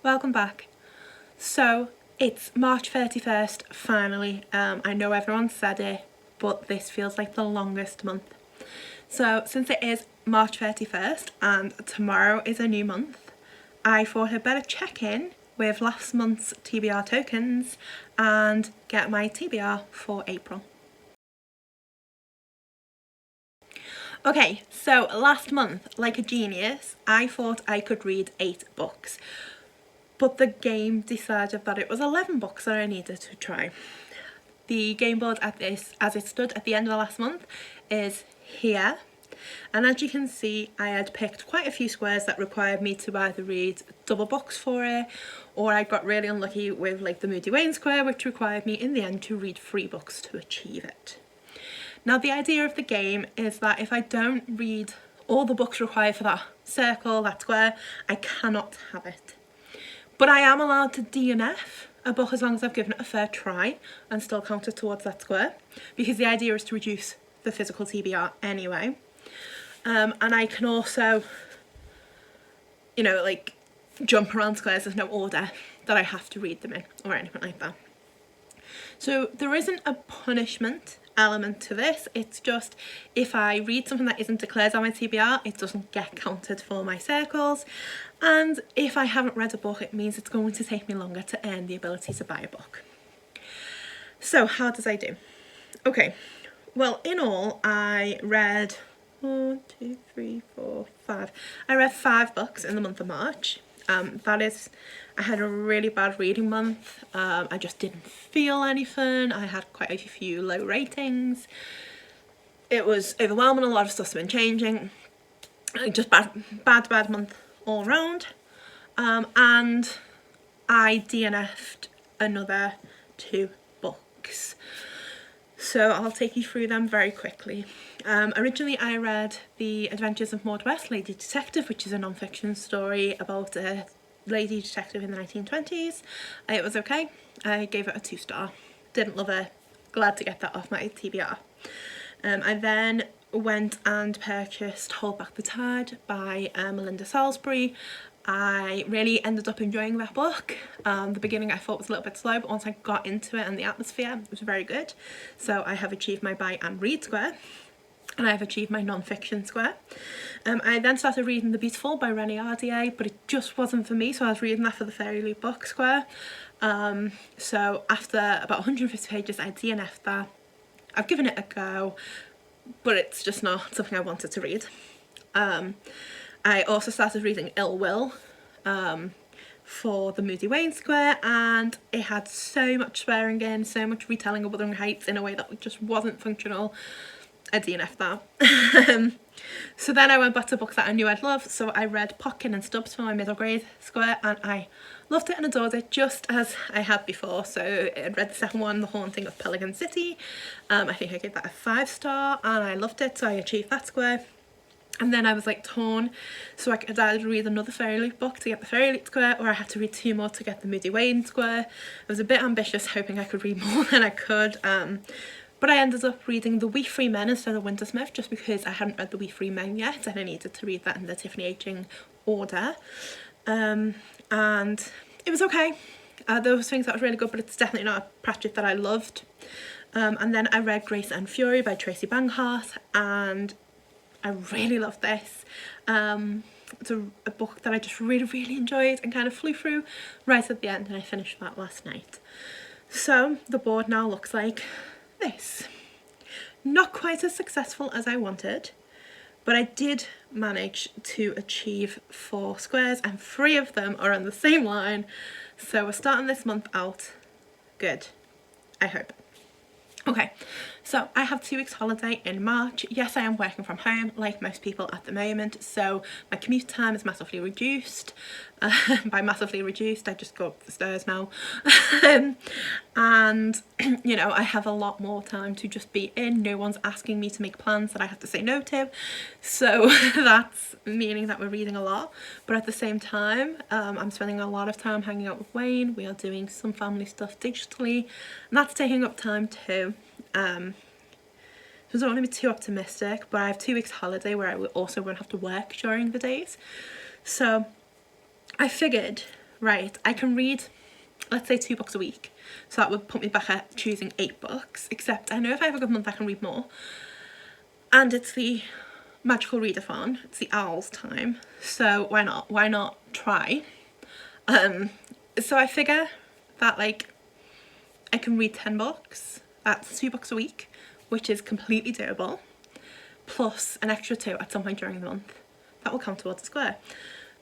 welcome back. So it's March 31st finally. I know everyone said it, but this feels like the longest month. So since it is March 31st and tomorrow is a new month, I thought I'd better check in with last month's TBR tokens and get my TBR for April. Okay, so last month, like a genius, I thought I could read 8 books. But the game decided that it was 11 books that I needed to try. The game board as it stood at the end of the last month is here. And as you can see, I had picked quite a few squares that required me to either read double books for it, or I got really unlucky with like the Moody Wayne square, which required me in the end to read 3 books to achieve it. Now the idea of the game is that if I don't read all the books required for that circle, that square, I cannot have it. But I am allowed to DNF a book as long as I've given it a fair try and still count it towards that square, because the idea is to reduce the physical TBR anyway. And I can also, you know, like jump around squares. There's no order that I have to read them in or anything like that. So there isn't a punishment element to this. It's just if I read something that isn't declared on my TBR, it doesn't get counted for my circles. And if I haven't read a book, it means it's going to take me longer to earn the ability to buy a book. So how did I do? Okay, well in all I read 1, 2, 3, 4, 5. I read 5 books in the month of March. That is, I had a really bad reading month. I just didn't feel anything. I had quite a few low ratings. It was overwhelming. A lot of stuff's been changing. Just bad month all around. And I DNF'd another 2 books. So I'll take you through them very quickly. Originally I read The Adventures of Maud West, Lady Detective, which is a non-fiction story about a lady detective in the 1920s. It was okay. I gave it a 2-star. Didn't love it. Glad to get that off my TBR. I then went and purchased Hold Back the Tide by Melinda Salisbury. I really ended up enjoying that book. The beginning I thought was a little bit slow, but once I got into it and the atmosphere, it was very good. So I have achieved my buy and read square, and I have achieved my non-fiction square. I then started reading The Beautiful by Renée Ahdieh, but it just wasn't for me, so I was reading that for the Fairy Loot book square. So after about 150 pages, I DNF'd that. I've given it a go, but it's just not something I wanted to read. I also started reading Ill Will for the Moody Wayne square, and it had so much swearing in, so much retelling of Wuthering Heights in a way that just wasn't functional. I DNF'd that. So then I went back to books that I knew I'd love, so I read Potkin and Stubbs for my middle grade square, and I loved it and adored it just as I had before. So I read the second one, The Haunting of Pelican City. I think I gave that a 5-star and I loved it, so I achieved that square. And then I was like torn, so I could either read another Fairy Loot book to get the Fairy Loot square, or I had to read 2 more to get the Moody Wayne square. I was a bit ambitious, hoping I could read more than I could. But I ended up reading The Wee Free Men instead of Wintersmith, just because I hadn't read The Wee Free Men yet and I needed to read that in the Tiffany Aching order. And it was okay. There was things that were really good, but it's definitely not a Pratchett that I loved. And then I read Grace and Fury by Tracy Banghart, and I really loved this. It's a book that I just really enjoyed and kind of flew through right at the end, and I finished that last night. So the board now looks like this. Not quite as successful as I wanted, but I did manage to achieve 4 squares, and 3 of them are on the same line. So we're starting this month out good, I hope. Okay, so I have 2 weeks holiday in March. Yes, I am working from home like most people at the moment, so my commute time is massively reduced. By massively reduced, I just go up the stairs now. And you know, I have a lot more time to just be in. No one's asking me to make plans that I have to say no to, so that's meaning that we're reading a lot. But at the same time, I'm spending a lot of time hanging out with Wayne. We are doing some family stuff digitally, and that's taking up time too. So I don't want to be too optimistic, but I have 2 weeks holiday where I also won't have to work during the days. So I figured right, I can read, let's say 2 books a week. So that would put me back at choosing 8 books, except I know if I have a good month I can read more. And it's the magical readathon, it's the owl's time, so why not try. So I figure that like I can read 10 books, that's 2 books a week, which is completely doable, plus an extra 2 at some point during the month. That will count towards a square.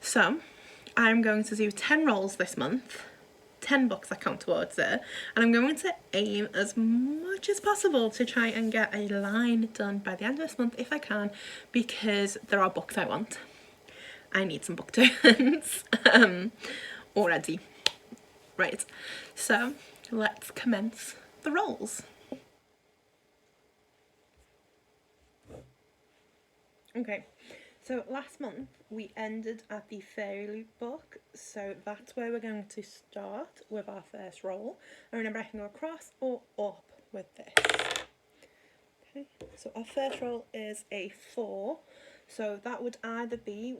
So I'm going to do 10 rolls this month, 10 books that count towards it, and I'm going to aim as much as possible to try and get a line done by the end of this month if I can, because there are books I want. I need some book turns already. Right, so let's commence the rolls. Okay, so last month we ended at the Fairy Loot book, so that's where we're going to start with our first roll. And remember, I can go across or up with this. Okay, so our first roll is a 4, so that would either be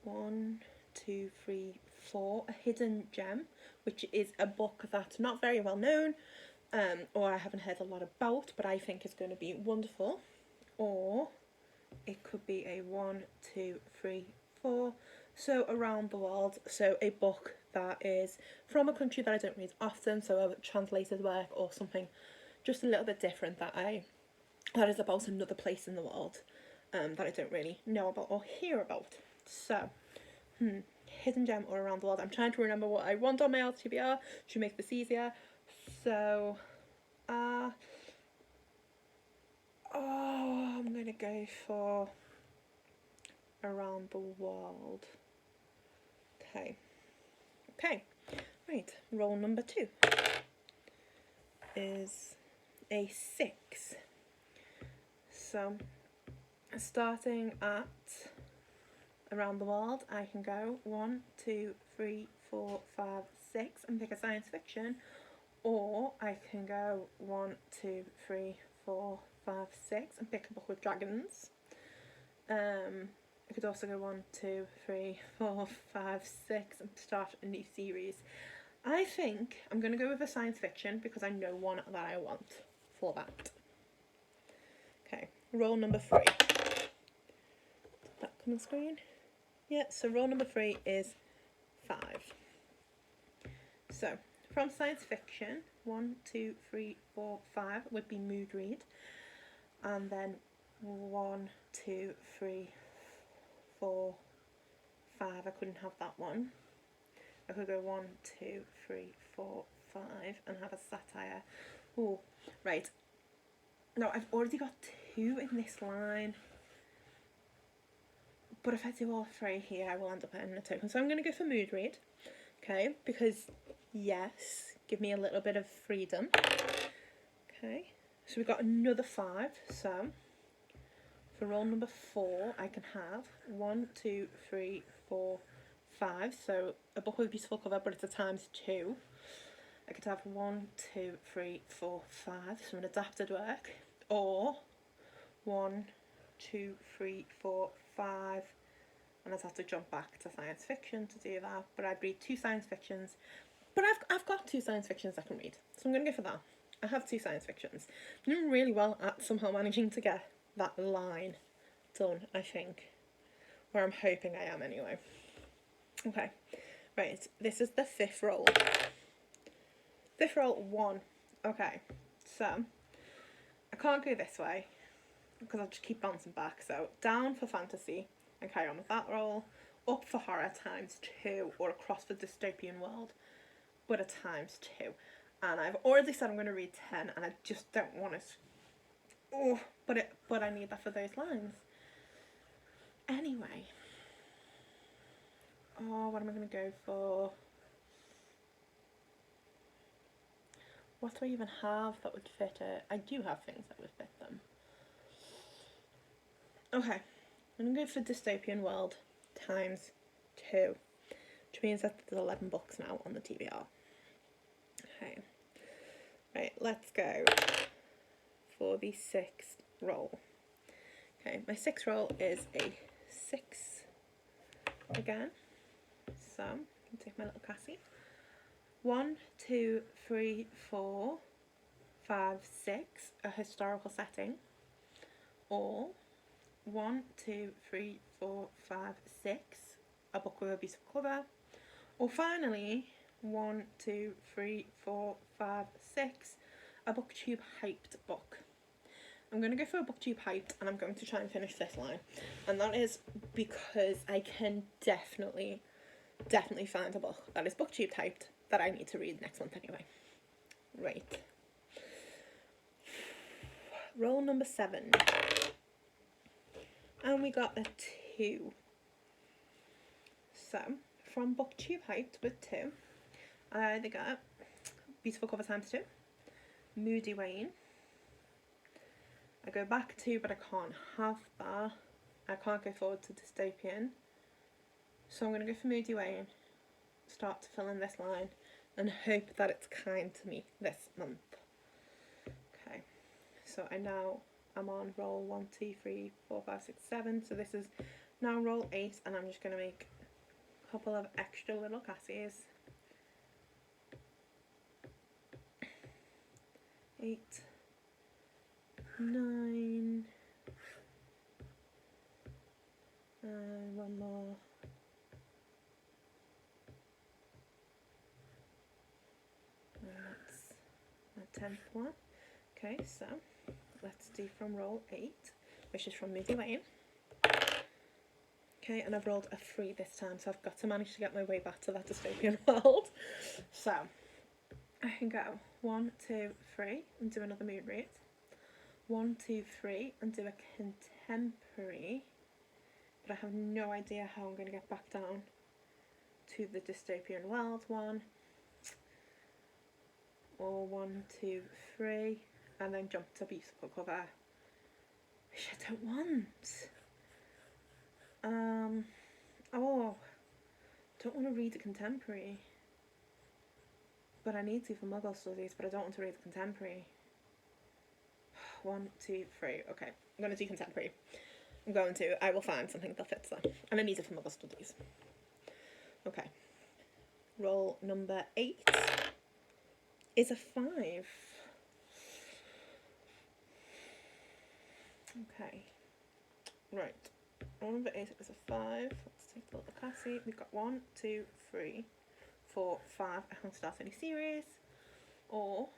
1, 2, 3, 4, a hidden gem, which is a book that's not very well known, or I haven't heard a lot about, but I think is going to be wonderful. Or it could be a 1, 2, 3, 4, so around the world, so a book that is from a country that I don't read often, so a translated work or something just a little bit different that is about another place in the world that I don't really know about or hear about. So hidden gem or around the world. I'm trying to remember what I want on my TBR to make this easier. So I'm gonna go for around the world. Okay, right, roll number 2 is a 6. So starting at around the world, I can go 1, 2, 3, 4, 5, 6 and pick a science fiction, or I can go 1, 2, 3, 4, 5, 6 and pick a book with dragons. I could also go 1, 2, 3, 4, 5, 6 and start a new series. I think I'm going to go with a science fiction because I know one that I want for that. Okay, roll number 3. Did that come on screen? Yeah, so roll number 3 is 5. So from science fiction, 1, 2, 3, 4, 5 would be mood read, and then 1, 2, 3, 4, 5. I couldn't have that one. I could go 1, 2, 3, 4, 5 and have a satire. Oh, right. No, I've already got 2 in this line. But if I do all 3 here, I will end up in a token. So I'm going to go for mood read. Okay, because yes, give me a little bit of freedom. Okay, so we've got another 5. So for roll number 4, I can have 1, 2, 3, 4, 5. So a book with a beautiful cover, but it's a ×2. I could have 1, 2, 3, 4, 5. So an adapted work, or 1, 2, 3, 4, 5. And I'd have to jump back to science fiction to do that. But I'd read 2 science fictions. But I've got 2 science fictions I can read. So I'm going to go for that. I have 2 science fictions. I'm doing really well at somehow managing to get that line done, I think. Or I'm hoping I am anyway. Okay. Right. This is the 5th roll. 5th roll, 1. Okay. So I can't go this way because I'll just keep bouncing back. So down for fantasy and carry on with that roll, up for horror ×2, or across for dystopian world, but a ×2. And I've already said I'm going to read 10, and I just don't want it. Oh, but I need that for those lines. Anyway. Oh, what am I going to go for? What do I even have that would fit it? I do have things that would fit them. Okay. I'm going to go for dystopian world ×2, which means that there's 11 books now on the TBR. Okay, right, let's go for the 6th roll. Okay, my 6th roll is a 6 again. So I'll take my little Cassie. 1, 2, 3, 4, 5, 6, a historical setting. Or 1, 2, 3, 4, 5, 6, a book with a beautiful cover. Or finally, 1, 2, 3, 4, 5, 6, a booktube hyped book. I'm going to go for a booktube hyped, and I'm going to try and finish this line. And that is because I can definitely find a book that is booktube hyped that I need to read next month anyway. Right. Roll number 7. And we got a 2. So, from booktube hyped with 2, I either got Beautiful Cover ×2, Moody Wayne. I go back 2, but I can't have that. I can't go forward to Dystopian. So I'm going to go for Moody Wayne, start to fill in this line, and hope that it's kind to me this month. Okay, so I'm on roll 1, 2, 3, 4, 5, 6, 7. So this is now roll 8, and I'm just going to make a couple of extra little Cassies. 8, 9, and one more. And that's my 10th one. Okay, so let's do from roll 8, which is from Moody Wayne. Okay, and I've rolled a 3 this time, so I've got to manage to get my way back to that dystopian world. So I can go 1, 2, 3 and do another moon read. 1, 2, 3 and do a contemporary, but I have no idea how I'm going to get back down to the dystopian world one. Or 1, 2, 3 and then jump to Beautiful Cover, which I don't want. Don't want to read a contemporary, but I need to for Muggle studies, but I don't want to read a contemporary. 1, 2, 3. Okay, I'm going to do contemporary. I will find something that fits that, and I need it for Muggle studies. Okay, roll number 8 is a 5. Okay, right. Roll number 8 is a 5. Let's take the little Cassie. We've got 1, 2, 3, 4, 5. I can start any series. Or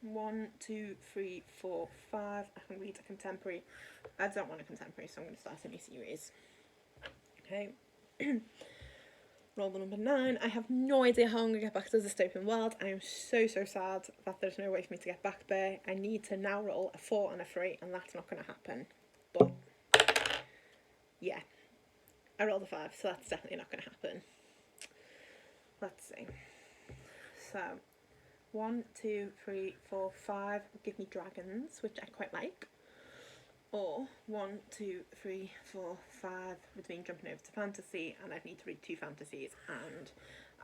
1, 2, 3, 4, 5. I can read a contemporary. I don't want a contemporary, so I'm going to start a new series. Okay. Roll the number 9. I have no idea how I'm going to get back to the dystopian world. I am so sad that there's no way for me to get back there. I need to now roll a 4 and a 3, and that's not going to happen. But yeah, I rolled a 5, so that's definitely not going to happen. Let's see. So 1, 2, 3, 4, 5 give me dragons, which I quite like. Or 1, 2, 3, 4, 5 between jumping over to fantasy, and I'd need to read 2 fantasies. And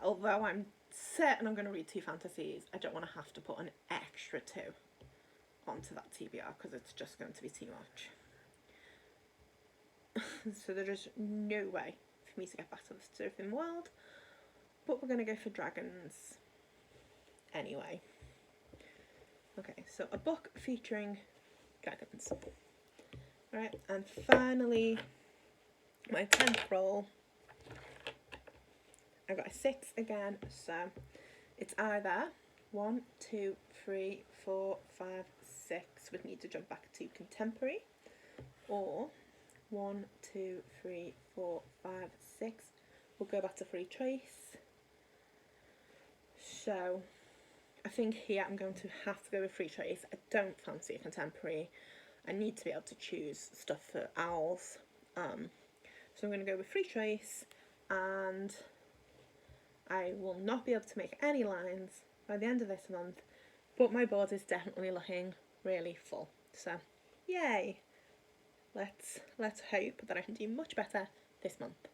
although I'm certain I'm going to read 2 fantasies, I don't want to have to put an extra 2 onto that TBR because it's just going to be too much. So there is no way for me to get back to the surfing world, but we're going to go for dragons anyway. Okay, so a book featuring dragons. Right, and finally my 10th roll, I got a 6 again, so it's either 1, 2, 3, 4, 5, 6 would need to jump back to contemporary, or 1, 2, 3, 4, 5, 6 we'll go back to free choice. So I think here I'm going to have to go with free choice. I don't fancy a contemporary. I need to be able to choose stuff for owls. So I'm going to go with free choice, and I will not be able to make any lines by the end of this month, but my board is definitely looking really full. So yay! Let's hope that I can do much better this month.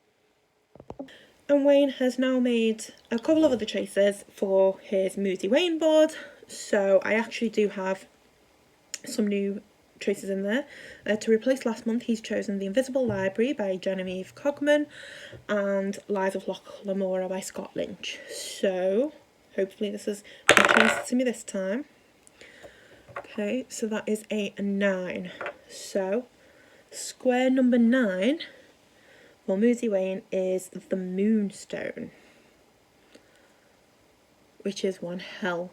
And Wayne has now made a couple of other choices for his Moody Wayne board, so I actually do have some new choices in there. To replace last month, he's chosen The Invisible Library by Genevieve Cogman and Lies of Loch Lamora by Scott Lynch. So hopefully this is close to me this time. Okay, so that is a 9. So square number 9 for Moody Wayne is The Moonstone, which is one hell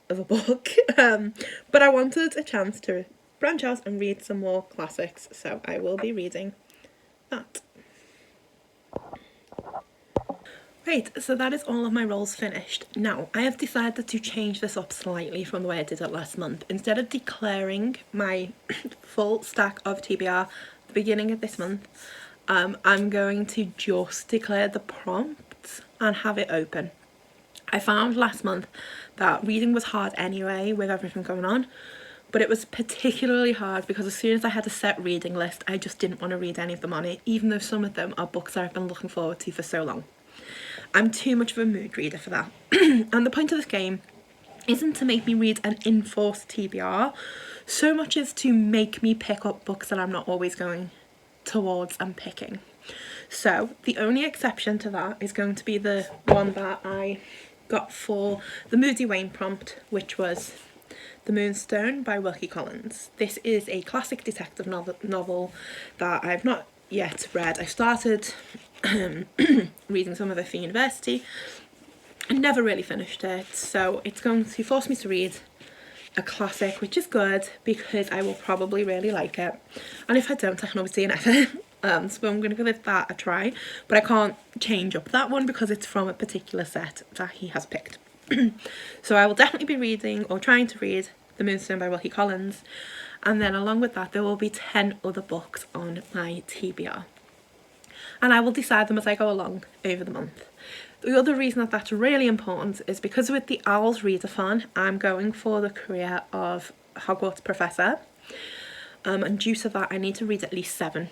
of a book. But I wanted a chance to branch out and read some more classics, so I will be reading that. Right, so that is all of my rolls finished. Now, I have decided to change this up slightly from the way I did it last month. Instead of declaring my full stack of TBR at the beginning of this month, I'm going to just declare the prompts and have it open. I found last month that reading was hard anyway with everything going on, but it was particularly hard because as soon as I had a set reading list, I just didn't want to read any of them on it, even though some of them are books that I've been looking forward to for so long. I'm too much of a mood reader for that. And the point of this game isn't to make me read an enforced TBR so much as to make me pick up books that I'm not always going towards and picking. So the only exception to that is going to be the one that I got for the Moody Wayne prompt, which was The Moonstone by Wilkie Collins. This is a classic detective novel that I've not yet read. I started reading some of it for university and never really finished it, so it's going to force me to read a classic, which is good because I will probably really like it, and if I don't I can obviously never. So I'm going to give that a try, but I can't change up that one because it's from a particular set that he has picked. So I will definitely be reading or trying to read The Moonstone by Wilkie Collins, and then along with that there will be 10 other books on my TBR, and I will decide them as I go along over the month. The other reason that that's really important is because with the Owls Readathon I'm going for the career of Hogwarts Professor, and due to that I need to read at least 7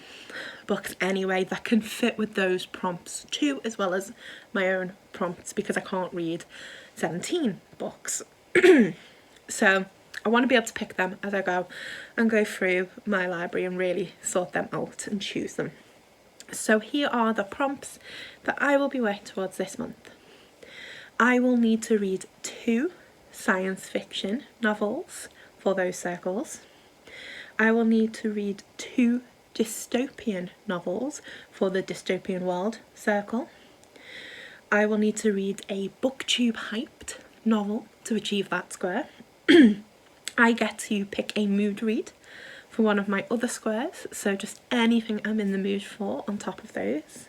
books anyway that can fit with those prompts too, as well as my own prompts, because I can't read 17 books. So I want to be able to pick them as I go and go through my library and really sort them out and choose them. So here are the prompts that I will be working towards this month. I will need to read 2 science fiction novels for those circles. I will need to read 2 dystopian novels for the dystopian world circle. I will need to read a booktube hyped novel to achieve that square. I get to pick a mood read for one of my other squares, so just anything I'm in the mood for on top of those.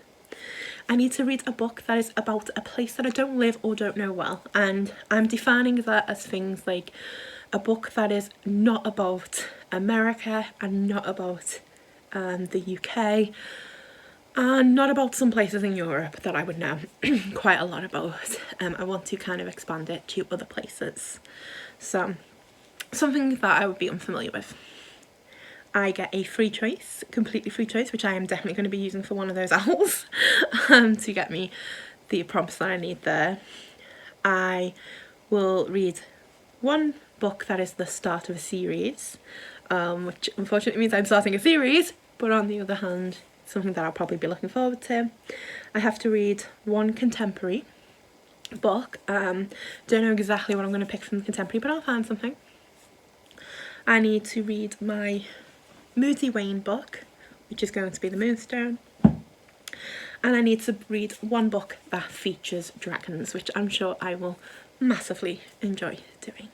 I need to read a book that is about a place that I don't live or don't know well, and I'm defining that as things like a book that is not about America and not about the UK and not about some places in Europe that I would know quite a lot about. I want to kind of expand it to other places, so something that I would be unfamiliar with. I get a free choice, completely free choice, which I am definitely going to be using for one of those owls to get me the prompts that I need there. I will read 1 book that is the start of a series, which unfortunately means I'm starting a series, but on the other hand, something that I'll probably be looking forward to. I have to read 1 contemporary book. Don't know exactly what I'm going to pick from the contemporary, but I'll find something. I need to read my Moody Wayne book, which is going to be The Moonstone, and I need to read 1 book that features dragons, which I'm sure I will massively enjoy doing.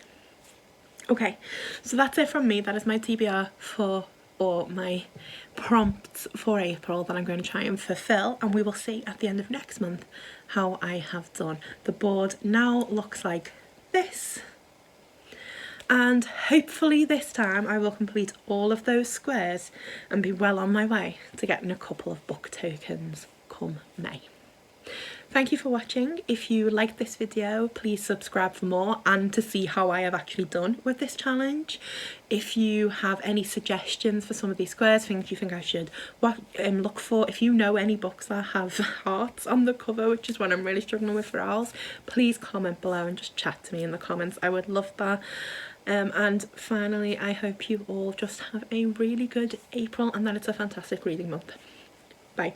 Okay, so that's it from me. That is my TBR for, or my prompts for April that I'm going to try and fulfill, and we will see at the end of next month how I have done. The board now looks like this, and hopefully this time I will complete all of those squares and be well on my way to getting a couple of book tokens come May. Thank you for watching. If you liked this video, please subscribe for more and to see how I have actually done with this challenge. If you have any suggestions for some of these squares, things you think I should look for, if you know any books that have hearts on the cover, which is what I'm really struggling with for owls, please comment below and just chat to me in the comments. I would love that. And finally, I hope you all just have a really good April and that it's a fantastic reading month. Bye.